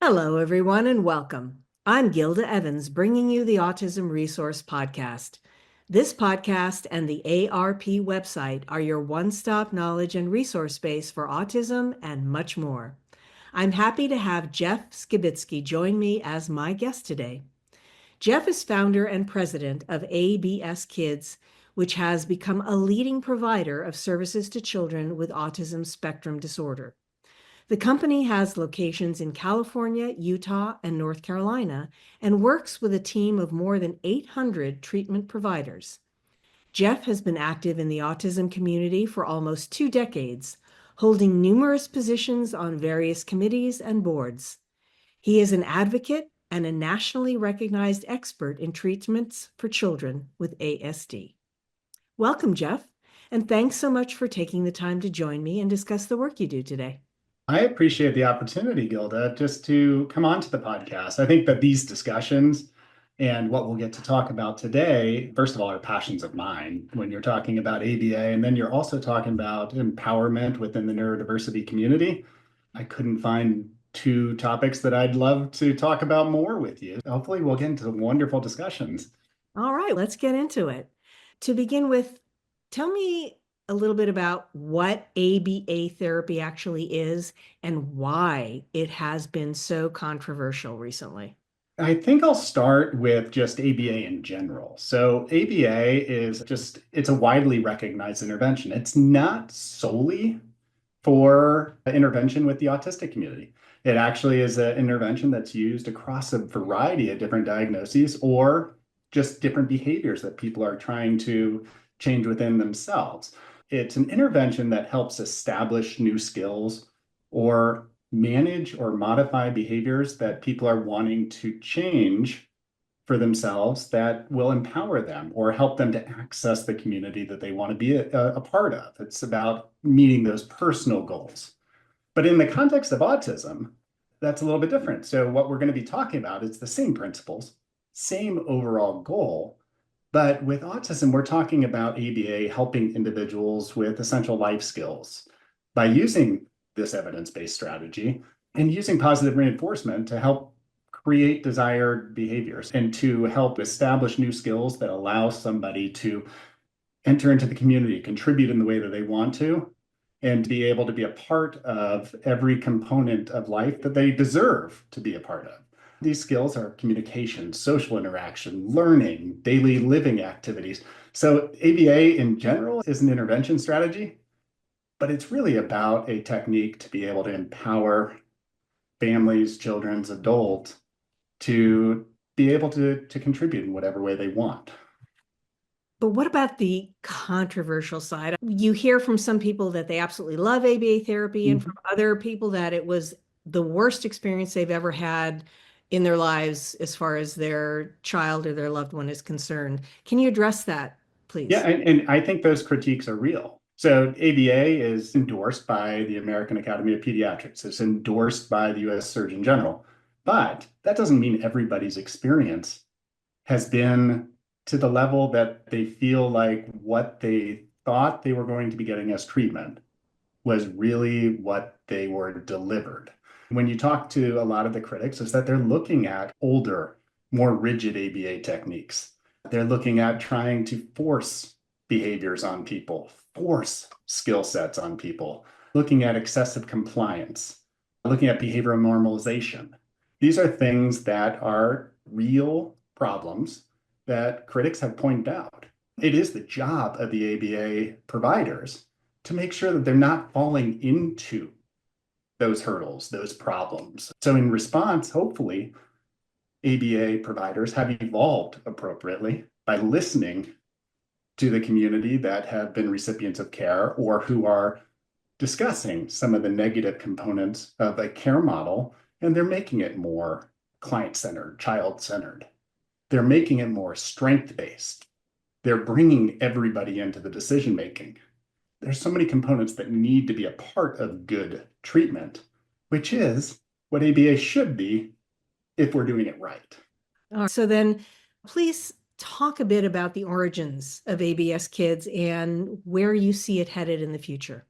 Hello, everyone, and welcome. I'm Gilda Evans, bringing you the Autism Resource Podcast. This podcast and the ARP website are your one-stop knowledge and resource base for autism and much more. I'm happy to have Jeff Skibitsky join me as my guest today. Jeff is founder and president of ABS Kids, which has become a leading provider of services to children with autism spectrum disorder. The company has locations in California, Utah, and North Carolina, and works with a team of more than 800 treatment providers. Jeff has been active in the autism community for almost 2 decades, holding numerous positions on various committees and boards. He is an advocate and a nationally recognized expert in treatments for children with ASD. Welcome, Jeff, and thanks so much for taking the time to join me and discuss the work you do today. I appreciate the opportunity, Gilda, just to come onto the podcast. I think that these discussions and what we'll get to talk about today, first of all, are passions of mine when you're talking about ABA, and then you're also talking about empowerment within the neurodiversity community. I couldn't find two topics that I'd love to talk about more with you. Hopefully, we'll get into some wonderful discussions. All right, let's get into it. To begin with, tell me a little bit about what ABA therapy actually is and why it has been so controversial recently. I think I'll start with just ABA in general. So ABA it's a widely recognized intervention. It's not solely for intervention with the autistic community. It actually is an intervention that's used across a variety of different diagnoses or just different behaviors that people are trying to change within themselves. It's an intervention that helps establish new skills or manage or modify behaviors that people are wanting to change for themselves that will empower them or help them to access the community that they want to be a part of. It's about meeting those personal goals. But in the context of autism, that's a little bit different. So what we're going to be talking about is the same principles, same overall goal. But with autism, we're talking about ABA helping individuals with essential life skills by using this evidence-based strategy and using positive reinforcement to help create desired behaviors and to help establish new skills that allow somebody to enter into the community, contribute in the way that they want to, and be able to be a part of every component of life that they deserve to be a part of. These skills are communication, social interaction, learning, daily living activities. So ABA in general is an intervention strategy, but it's really about a technique to be able to empower families, children, adults to be able to contribute in whatever way they want. But what about the controversial side? You hear from some people that they absolutely love ABA therapy, and from other people that it was the worst experience they've ever had in their lives as far as their child or their loved one is concerned. Can you address that, please? Yeah, and I think those critiques are real. So ABA is endorsed by the American Academy of Pediatrics. It's endorsed by the US Surgeon General. But that doesn't mean everybody's experience has been to the level that they feel like what they thought they were going to be getting as treatment was really what they were delivered. When you talk to a lot of the critics, is that they're looking at older, more rigid ABA techniques. They're looking at trying to force behaviors on people, force skill sets on people, looking at excessive compliance, looking at behavioral normalization. These are things that are real problems that critics have pointed out. It is the job of the ABA providers to make sure that they're not falling into those hurdles, those problems. So in response, hopefully, ABA providers have evolved appropriately by listening to the community that have been recipients of care or who are discussing some of the negative components of a care model, and they're making it more client-centered, child-centered. They're making it more strength-based. They're bringing everybody into the decision-making. There's so many components that need to be a part of good treatment, which is what ABA should be if we're doing it right. All right, so then please talk a bit about the origins of ABS Kids and where you see it headed in the future.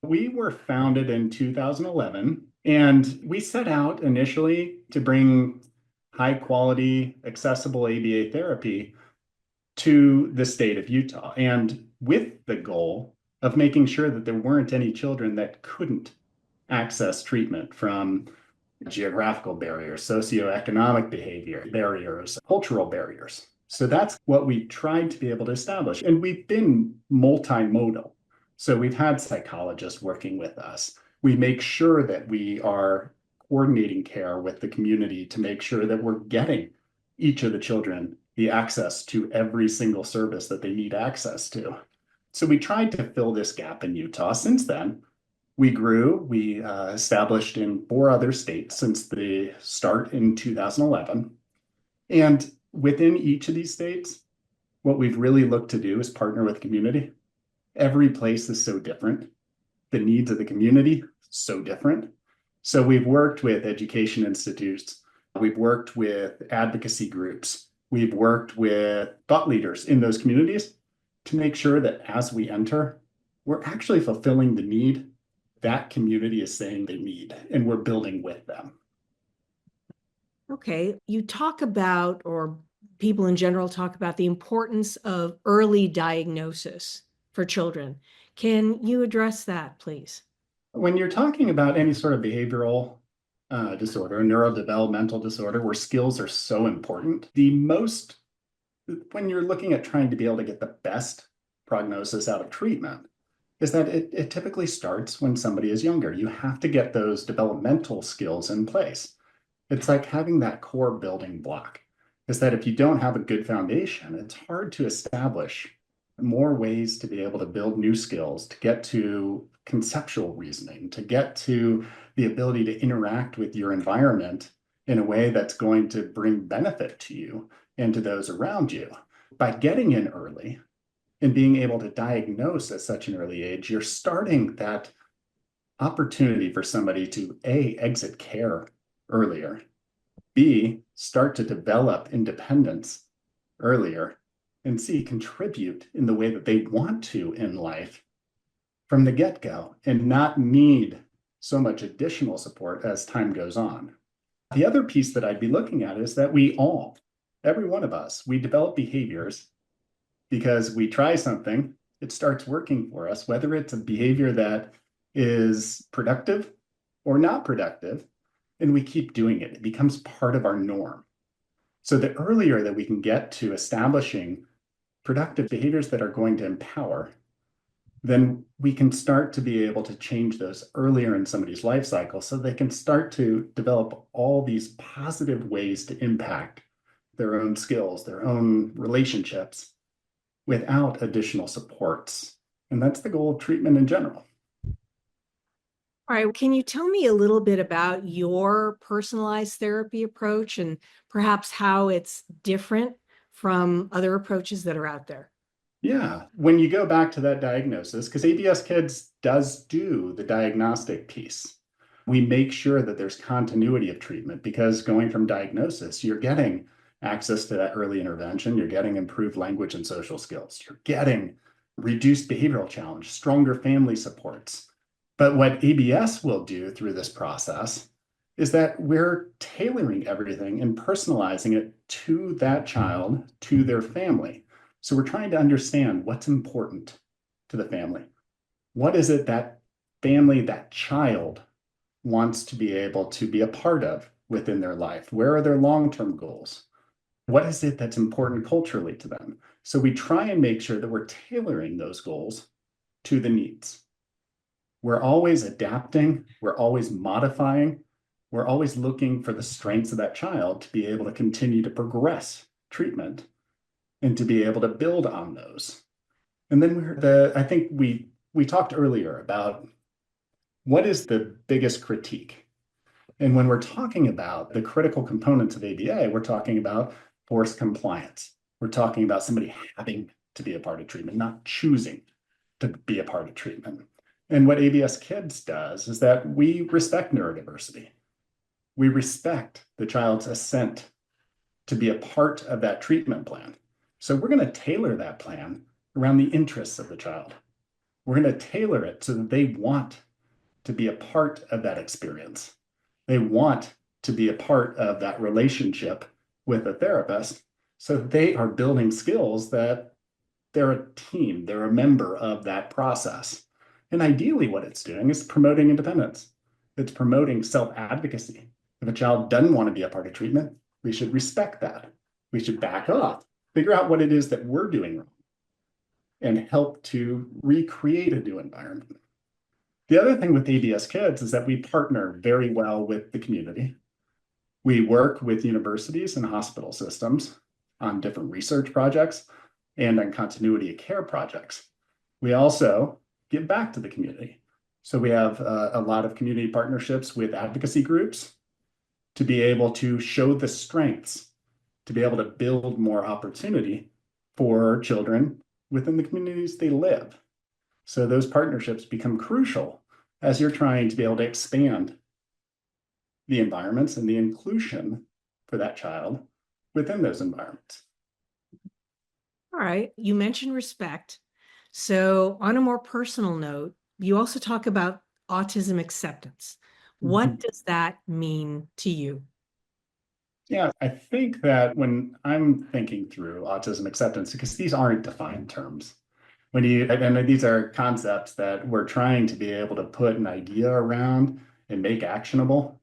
We were founded in 2011, and we set out initially to bring high quality, accessible ABA therapy to the state of Utah, and with the goal of making sure that there weren't any children that couldn't access treatment from geographical barriers, socioeconomic behavior barriers, cultural barriers. So that's what we tried to be able to establish. And we've been multimodal. So we've had psychologists working with us. We make sure that we are coordinating care with the community to make sure that we're getting each of the children the access to every single service that they need access to. So we tried to fill this gap in Utah. Since then, we grew. We established in 4 other states since the start in 2011. And within each of these states, what we've really looked to do is partner with community. Every place is so different. The needs of the community, so different. So we've worked with education institutes. We've worked with advocacy groups. We've worked with thought leaders in those communities to make sure that as we enter, we're actually fulfilling the need that community is saying they need, and we're building with them. Okay, you talk about, or people in general talk about, the importance of early diagnosis for children. Can you address that, please? When you're talking about any sort of behavioral disorder, neurodevelopmental disorder, where skills are so important, when you're looking at trying to be able to get the best prognosis out of treatment, is that it typically starts when somebody is younger. You have to get those developmental skills in place. It's like having that core building block, is that if you don't have a good foundation, it's hard to establish more ways to be able to build new skills, to get to conceptual reasoning, to get to the ability to interact with your environment in a way that's going to bring benefit to you and to those around you. By getting in early and being able to diagnose at such an early age, you're starting that opportunity for somebody to A, exit care earlier, B, start to develop independence earlier, and C, contribute in the way that they want to in life from the get-go and not need so much additional support as time goes on. The other piece that I'd be looking at is that every one of us, we develop behaviors because we try something, it starts working for us, whether it's a behavior that is productive or not productive, and we keep doing it. It becomes part of our norm. So the earlier that we can get to establishing productive behaviors that are going to empower, then we can start to be able to change those earlier in somebody's life cycle so they can start to develop all these positive ways to impact their own skills, their own relationships without additional supports. And that's the goal of treatment in general. All right, can you tell me a little bit about your personalized therapy approach and perhaps how it's different from other approaches that are out there? Yeah, when you go back to that diagnosis, because ABS Kids does do the diagnostic piece, we make sure that there's continuity of treatment, because going from diagnosis, you're getting access to that early intervention, you're getting improved language and social skills, you're getting reduced behavioral challenge, stronger family supports. But what ABS will do through this process is that we're tailoring everything and personalizing it to that child, to their family. So we're trying to understand what's important to the family. What is it that family, that child wants to be able to be a part of within their life? Where are their long-term goals? What is it that's important culturally to them? So we try and make sure that we're tailoring those goals to the needs. We're always adapting, we're always modifying, we're always looking for the strengths of that child to be able to continue to progress treatment and to be able to build on those. And then I think we talked earlier about what is the biggest critique. And when we're talking about the critical components of ABA, we're talking about forced compliance. We're talking about somebody having to be a part of treatment, not choosing to be a part of treatment. And what ABS Kids does is that we respect neurodiversity. We respect the child's assent to be a part of that treatment plan. So we're going to tailor that plan around the interests of the child. We're going to tailor it so that they want to be a part of that experience. They want to be a part of that relationship with a therapist. So they are building skills that they're a team, they're a member of that process. And ideally, what it's doing is promoting independence. It's promoting self-advocacy. If a child doesn't want to be a part of treatment, we should respect that. We should back off, figure out what it is that we're doing wrong, and help to recreate a new environment. The other thing with ABS Kids is that we partner very well with the community. We work with universities and hospital systems on different research projects and on continuity of care projects. We also give back to the community. So we have a lot of community partnerships with advocacy groups to be able to show the strengths, to be able to build more opportunity for children within the communities they live. So those partnerships become crucial as you're trying to be able to expand the environments and the inclusion for that child within those environments. All right. You mentioned respect. So, on a more personal note, you also talk about autism acceptance. What does that mean to you? Yeah, I think that when I'm thinking through autism acceptance, because these aren't defined terms, and these are concepts that we're trying to be able to put an idea around and make actionable.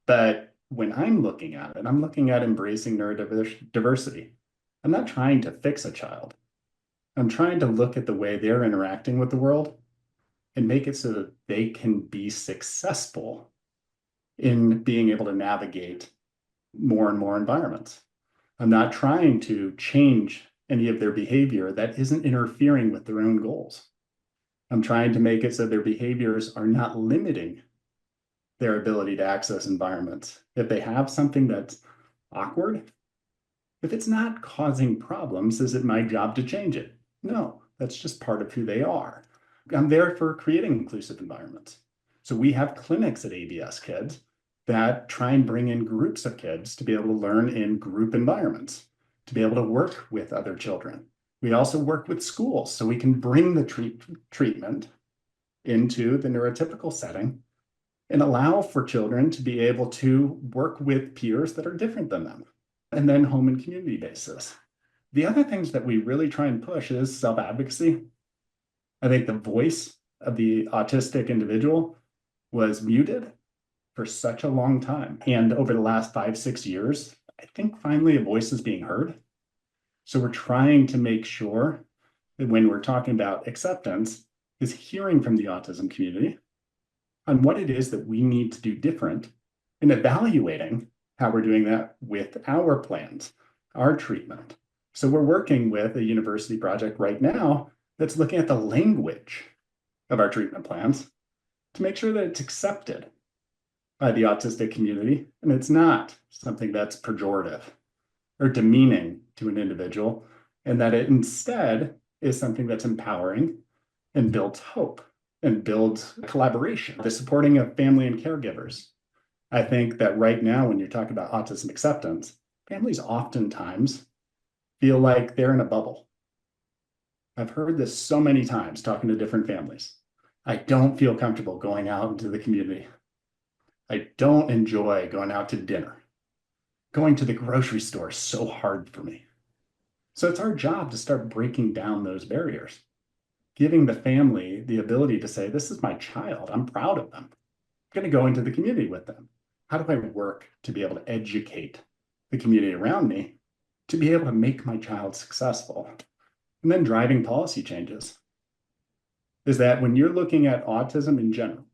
But when I'm looking at it, I'm looking at embracing neurodiversity. I'm not trying to fix a child. I'm trying to look at the way they're interacting with the world and make it so that they can be successful in being able to navigate more and more environments. I'm not trying to change any of their behavior that isn't interfering with their own goals. I'm trying to make it so their behaviors are not limiting their ability to access environments. If they have something that's awkward, if it's not causing problems, is it my job to change it? No, that's just part of who they are. I'm there for creating inclusive environments. So we have clinics at ABS Kids that try and bring in groups of kids to be able to learn in group environments, to be able to work with other children. We also work with schools so we can bring the treatment into the neurotypical setting and allow for children to be able to work with peers that are different than them, and then home and community basis. The other things that we really try and push is self-advocacy. I think the voice of the autistic individual was muted for such a long time. And over the last 5-6 years, I think finally a voice is being heard. So we're trying to make sure that when we're talking about acceptance, is hearing from the autism community on what it is that we need to do different and evaluating how we're doing that with our plans, our treatment. So we're working with a university project right now that's looking at the language of our treatment plans to make sure that it's accepted by the autistic community and it's not something that's pejorative or demeaning to an individual, and that it instead is something that's empowering and builds hope and builds collaboration, the supporting of family and caregivers. I think that right now, when you're talking about autism acceptance, families oftentimes feel like they're in a bubble. I've heard this so many times talking to different families. I don't feel comfortable going out into the community. I don't enjoy going out to dinner. Going to the grocery store is so hard for me. So it's our job to start breaking down those barriers, giving the family the ability to say, this is my child. I'm proud of them. I'm going to go into the community with them. How do I work to be able to educate the community around me to be able to make my child successful? And then driving policy changes is that when you're looking at autism in general,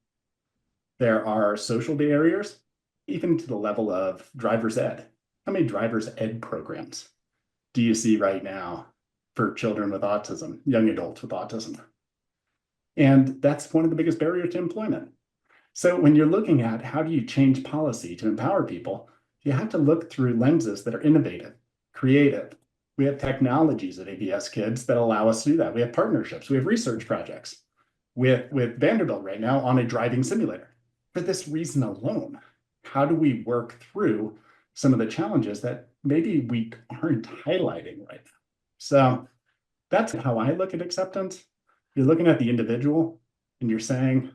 there are social barriers, even to the level of driver's ed. How many driver's ed programs do you see right now for children with autism, young adults with autism? And that's one of the biggest barriers to employment. So when you're looking at how do you change policy to empower people, you have to look through lenses that are innovative, creative. We have technologies at ABS Kids that allow us to do that. We have partnerships, we have research projects with Vanderbilt right now on a driving simulator. For this reason alone, how do we work through some of the challenges that maybe we aren't highlighting right now? So that's how I look at acceptance. You're looking at the individual and you're saying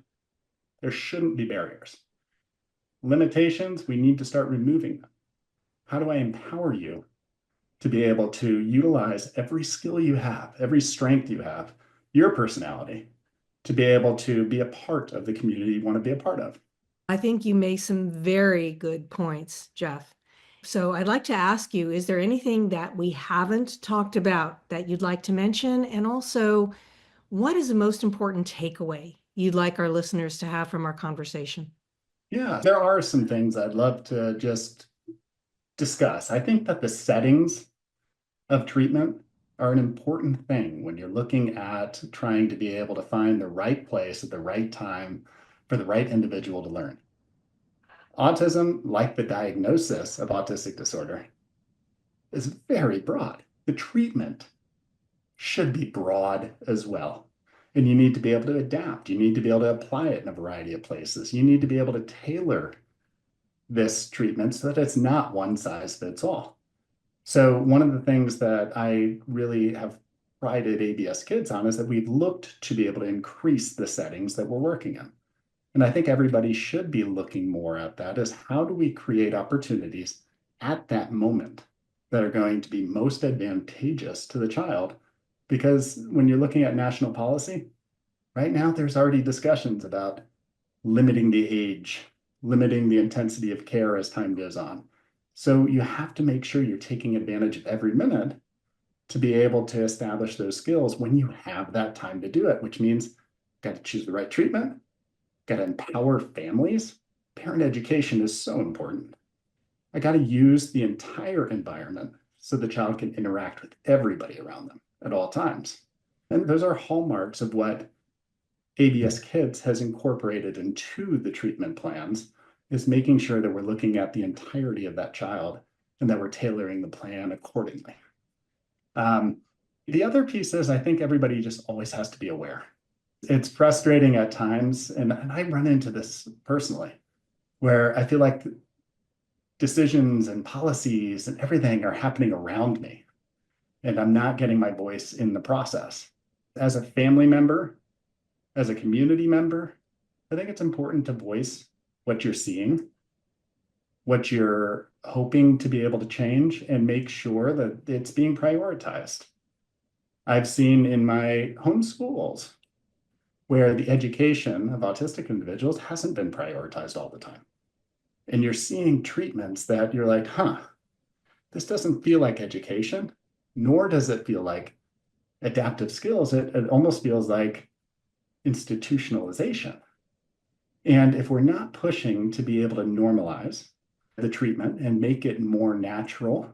there shouldn't be barriers. Limitations, we need to start removing them. How do I empower you to be able to utilize every skill you have, every strength you have, your personality, to be able to be a part of the community you want to be a part of? I think you make some very good points, Jeff. So I'd like to ask you, is there anything that we haven't talked about that you'd like to mention? And also, what is the most important takeaway you'd like our listeners to have from our conversation? Yeah, there are some things I'd love to just discuss. I think that the settings of treatment are an important thing when you're looking at trying to be able to find the right place at the right time for the right individual to learn. Autism, like the diagnosis of autistic disorder, is very broad. The treatment should be broad as well. And you need to be able to adapt. You need to be able to apply it in a variety of places. You need to be able to tailor this treatment so that it's not one size fits all. So one of the things that I really have prided ABS Kids on is that we've looked to be able to increase the settings that we're working in. And I think everybody should be looking more at that, is how do we create opportunities at that moment that are going to be most advantageous to the child? Because when you're looking at national policy, right now there's already discussions about limiting the age, limiting the intensity of care as time goes on. So you have to make sure you're taking advantage of every minute to be able to establish those skills when you have that time to do it, which means got to choose the right treatment, got to empower families. Parent education is so important. I got to use the entire environment so the child can interact with everybody around them at all times. And those are hallmarks of what ABS Kids has incorporated into the treatment plans, is making sure that we're looking at the entirety of that child and that we're tailoring the plan accordingly. The other piece is, I think everybody just always has to be aware. It's frustrating at times, and I run into this personally, where I feel like decisions and policies and everything are happening around me, and I'm not getting my voice in the process. As a family member, as a community member, I think it's important to voice what you're seeing, what you're hoping to be able to change, and make sure that it's being prioritized. I've seen in my home schools where the education of autistic individuals hasn't been prioritized all the time. And you're seeing treatments that you're like, this doesn't feel like education, nor does it feel like adaptive skills. It almost feels like institutionalization. And if we're not pushing to be able to normalize the treatment and make it more natural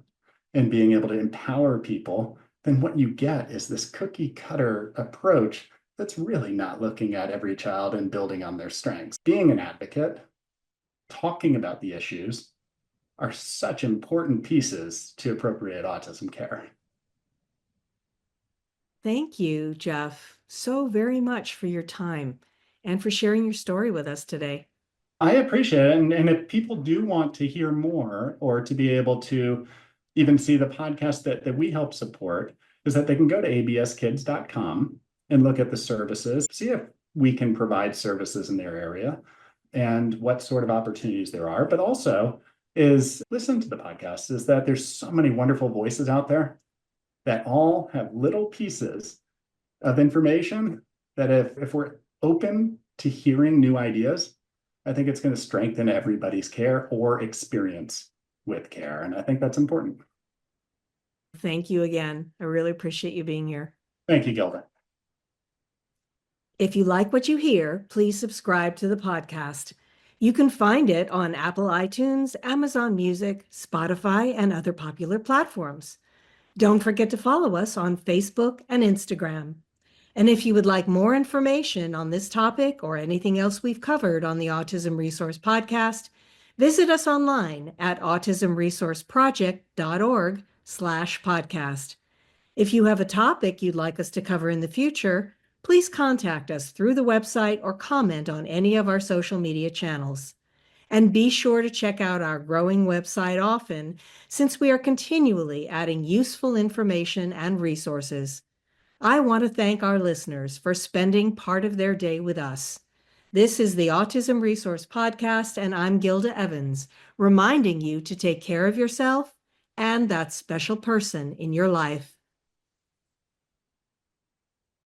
and being able to empower people, then what you get is this cookie cutter approach that's really not looking at every child and building on their strengths. Being an advocate, talking about the issues are such important pieces to appropriate autism care. Thank you, Jeff, so very much for your time and for sharing your story with us today. I appreciate it. And if people do want to hear more or to be able to even see the podcast that we help support, is that they can go to abskids.com and look at the services, see if we can provide services in their area and what sort of opportunities there are. But also is listen to the podcast, is that there's so many wonderful voices out there that all have little pieces of information that if we're open to hearing new ideas, I think it's going to strengthen everybody's care or experience with care. And I think that's important. Thank you again. I really appreciate you being here. Thank you, Gilda. If you like what you hear, please subscribe to the podcast. You can find it on Apple iTunes, Amazon Music, Spotify, and other popular platforms. Don't forget to follow us on Facebook and Instagram. And if you would like more information on this topic or anything else we've covered on the Autism Resource Podcast, visit us online at autismresourceproject.org/podcast. If you have a topic you'd like us to cover in the future, please contact us through the website or comment on any of our social media channels. And be sure to check out our growing website often, since we are continually adding useful information and resources. I want to thank our listeners for spending part of their day with us. This is the Autism Resource Podcast, and I'm Gilda Evans, reminding you to take care of yourself and that special person in your life.